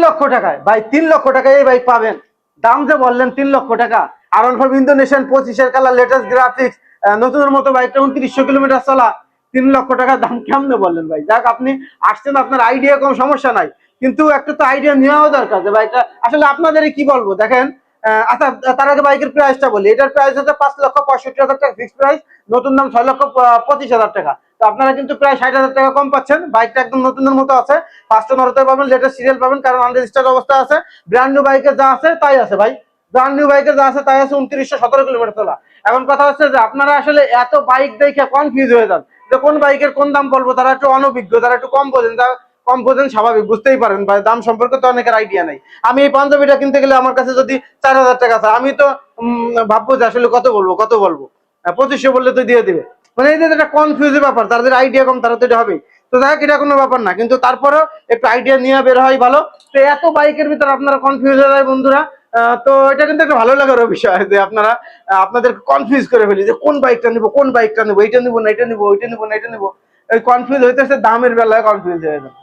লক্ষ টাকায় ভাই, 3 লক্ষ টাকায় এই বাইক পাবেন। দাম যে বললেন 3 লক্ষ টাকা, R15 ইন্দোনেশিয়ান 25-এর কালার, লেটেস্ট গ্রাফিক্স, নতুনের মতো বাইকটা 2900 কিলোমিটার চলা, 3 লক্ষ টাকার দাম কেমনে বললেন ভাই? যাক, আপনি আসছেন, আপনার আইডিয়া কম, সমস্যা নাই, কিন্তু একটা তো আইডিয়া নেওয়াও দরকার যে বাইকটা আসলে আপনাদের কি বলবো। দেখেন, আচ্ছা, তার আগে বাইকের প্রাইসটা বলি। এটার প্রাইস হচ্ছে 5,65,000 টাকা ফিক্সড প্রাইস, নতুন দাম 6,25,000 টাকা। তো আপনারা কিন্তু প্রায় 60,000 টাকা কম পাচ্ছেন। বাইকটা একদম নতুনের মতো আছে, ফার্স্ট ওনারতে পাবেন, লেটেস্ট সিরিয়াল পাবেন, কারণ আনরেজিস্টার্ড অবস্থা আছে। ব্র্যান্ড নিউ বাইকে যা আছে তাই আছে ভাই, ব্র্যান্ড নিউ বাইকে যা আছে তাই আছে, 2917 কিলোমিটার চলা। এখন কথা হচ্ছে যে আপনারা আসলে এত বাইক দেখে কনফিউজ হয়ে যান যে কোন বাইকের কোন দাম বলবো। তারা একটু অনভিজ্ঞ, তারা একটু কম বোঝেন, কম বোঝেন, স্বাভাবিক, বুঝতেই পারেন ভাই, দাম সম্পর্কে তো অনেকের আইডিয়া নাই। আমি এই পাঞ্জাবিটা কিনতে গেলে আমার কাছে যদি 4,000 টাকা আছে, আমি তো ভাববো যে আসলে কত বলবো, 2500 বললে তো দিয়ে দিবে। মানে এই যে একটা কনফিউজের ব্যাপার, তাদের আইডিয়া কম, তারা তো এটা হবে। তো দেখ, এটা কোনো ব্যাপার না, কিন্তু তারপরেও একটু আইডিয়া নিয়ে বের হয় ভালো। তো এত বাইকের ভিতরে আপনারা কনফিউজ হয়ে যায় বন্ধুরা। তো এটা কিন্তু একটা ভালো লাগার বিষয় যে আপনারা আপনাদের কনফিউজ করে ফেলি যে কোন বাইকটা নিবো, কোন বাইকটা নিবো, এইটা নিবো না এটা নিবো, ওইটা নিবো না এটা নিবো। এই কনফিউজ হইতেছে, দামের বেলায় কনফিউজ হয়ে যায়।